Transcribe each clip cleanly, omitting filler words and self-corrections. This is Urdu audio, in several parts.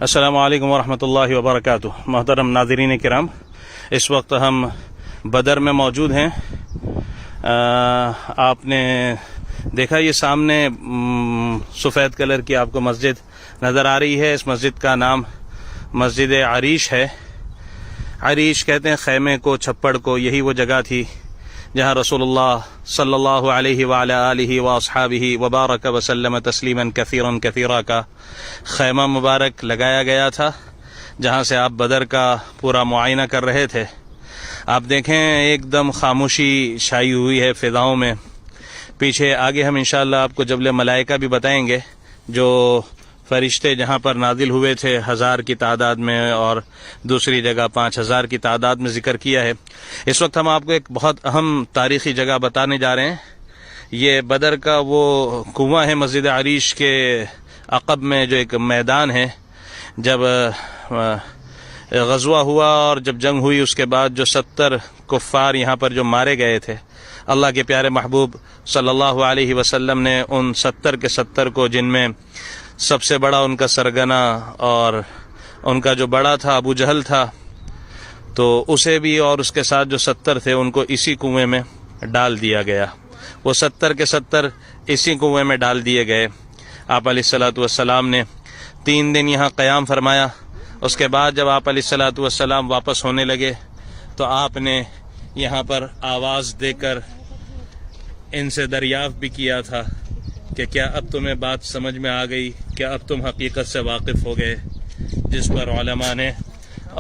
السلام علیکم ورحمۃ اللہ وبرکاتہ۔ محترم ناظرین کرام، اس وقت ہم بدر میں موجود ہیں۔ آپ نے دیکھا یہ سامنے سفید کلر کی آپ کو مسجد نظر آ رہی ہے۔ اس مسجد کا نام مسجد عریش ہے۔ عریش کہتے ہیں خیمے کو، چھپڑ کو۔ یہی وہ جگہ تھی جہاں رسول اللہ صلی اللہ علیہ وعلی آلہ واصحابہ وبارک وسلم تسلیما کثیرا کثیرا کا خیمہ مبارک لگایا گیا تھا، جہاں سے آپ بدر کا پورا معائنہ کر رہے تھے۔ آپ دیکھیں ایک دم خاموشی چھائی ہوئی ہے فضاؤں میں۔ پیچھے آگے ہم انشاءاللہ آپ کو جبل ملائکہ بھی بتائیں گے، جو فرشتے جہاں پر نازل ہوئے تھے 1000 کی تعداد میں، اور دوسری جگہ 5000 کی تعداد میں ذکر کیا ہے۔ اس وقت ہم آپ کو ایک بہت اہم تاریخی جگہ بتانے جا رہے ہیں۔ یہ بدر کا وہ کنواں ہے مسجد عریش کے عقب میں، جو ایک میدان ہے۔ جب غزوہ ہوا اور جب جنگ ہوئی، اس کے بعد جو 70 کفار یہاں پر جو مارے گئے تھے، اللہ کے پیارے محبوب صلی اللہ علیہ وسلم نے ان 70 کے 70 کو، جن میں سب سے بڑا ان کا سرگنا اور ان کا جو بڑا تھا ابو جہل تھا، تو اسے بھی اور اس کے ساتھ جو 70 تھے ان کو اسی کنویں میں ڈال دیا گیا۔ وہ 70 کے 70 اسی کنویں میں ڈال دیے گئے۔ آپ علیہ الصلوۃ والسلام نے 3 دن یہاں قیام فرمایا۔ اس کے بعد جب آپ علیہ الصلوۃ والسلام واپس ہونے لگے تو آپ نے یہاں پر آواز دے کر ان سے دریافت بھی کیا تھا کہ کیا اب تمہیں بات سمجھ میں آ گئی، کیا اب تم حقیقت سے واقف ہو گئے؟ جس پر علماء نے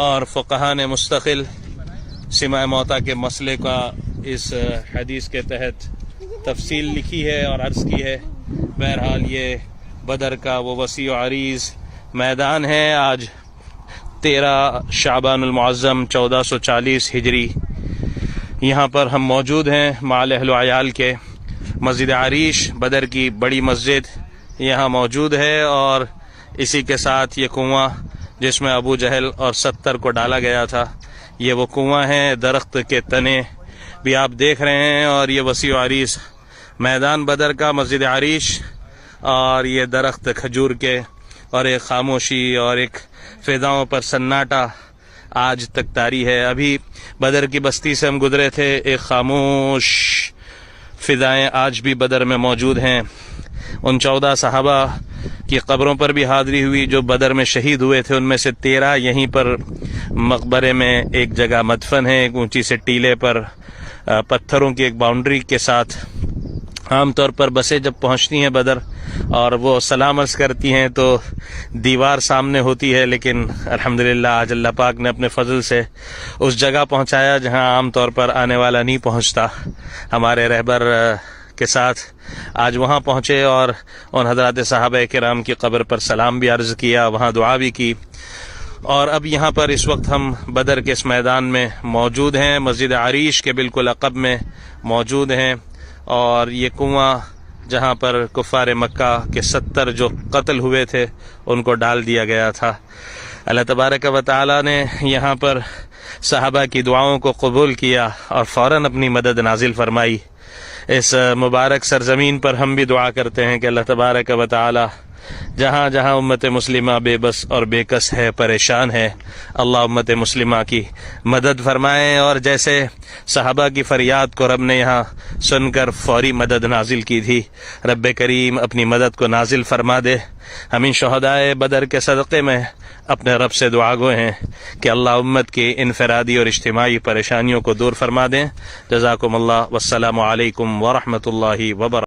اور فقہاء نے مستقل سماع موتیٰ کے مسئلے کا اس حدیث کے تحت تفصیل لکھی ہے اور عرض کی ہے۔ بہرحال یہ بدر کا وہ وسیع و عریض میدان ہے۔ آج 13 شعبان المعظم 1440 ہجری یہاں پر ہم موجود ہیں مع اہل و عیال کے۔ مسجد عریش بدر کی بڑی مسجد یہاں موجود ہے، اور اسی کے ساتھ یہ کنواں جس میں ابو جہل اور 70 کو ڈالا گیا تھا، یہ وہ کنواں ہے۔ درخت کے تنے بھی آپ دیکھ رہے ہیں، اور یہ وسیع و عریض میدان بدر کا مسجد عریش، اور یہ درخت کھجور کے، اور ایک خاموشی اور ایک فضاؤں پر سناٹا آج تک طاری ہے۔ ابھی بدر کی بستی سے ہم گزرے تھے، ایک خاموش فضائیں آج بھی بدر میں موجود ہیں۔ ان 14 صحابہ کی قبروں پر بھی حاضری ہوئی جو بدر میں شہید ہوئے تھے۔ ان میں سے 13 یہیں پر مقبرے میں ایک جگہ مدفن ہے، ایک اونچی سے ٹیلے پر پتھروں کی ایک باؤنڈری کے ساتھ۔ عام طور پر بسیں جب پہنچتی ہیں بدر اور وہ سلام عرض کرتی ہیں تو دیوار سامنے ہوتی ہے، لیکن الحمدللہ آج اللہ پاک نے اپنے فضل سے اس جگہ پہنچایا جہاں عام طور پر آنے والا نہیں پہنچتا۔ ہمارے رہبر کے ساتھ آج وہاں پہنچے اور ان حضرات صحابہ کرام کی قبر پر سلام بھی عرض کیا، وہاں دعا بھی کی۔ اور اب یہاں پر اس وقت ہم بدر کے اس میدان میں موجود ہیں، مسجد عریش کے بالکل عقب میں موجود ہیں، اور یہ کنواں جہاں پر کفار مکہ کے 70 جو قتل ہوئے تھے ان کو ڈال دیا گیا تھا۔ اللہ تبارک و تعالی نے یہاں پر صحابہ کی دعاؤں کو قبول کیا اور فوراً اپنی مدد نازل فرمائی۔ اس مبارک سرزمین پر ہم بھی دعا کرتے ہیں کہ اللہ تبارک و تعالی جہاں جہاں امت مسلمہ بے بس اور بے کس ہے، پریشان ہے، اللہ امت مسلمہ کی مدد فرمائے، اور جیسے صحابہ کی فریاد کو رب نے یہاں سن کر فوری مدد نازل کی تھی، رب کریم اپنی مدد کو نازل فرما دے۔ ہم ان شہدائے بدر کے صدقے میں اپنے رب سے دعا گو ہیں کہ اللہ امت کی انفرادی اور اجتماعی پریشانیوں کو دور فرما دیں۔ جزاکم اللہ، والسلام علیکم ورحمۃ اللہ وبرکاتہ۔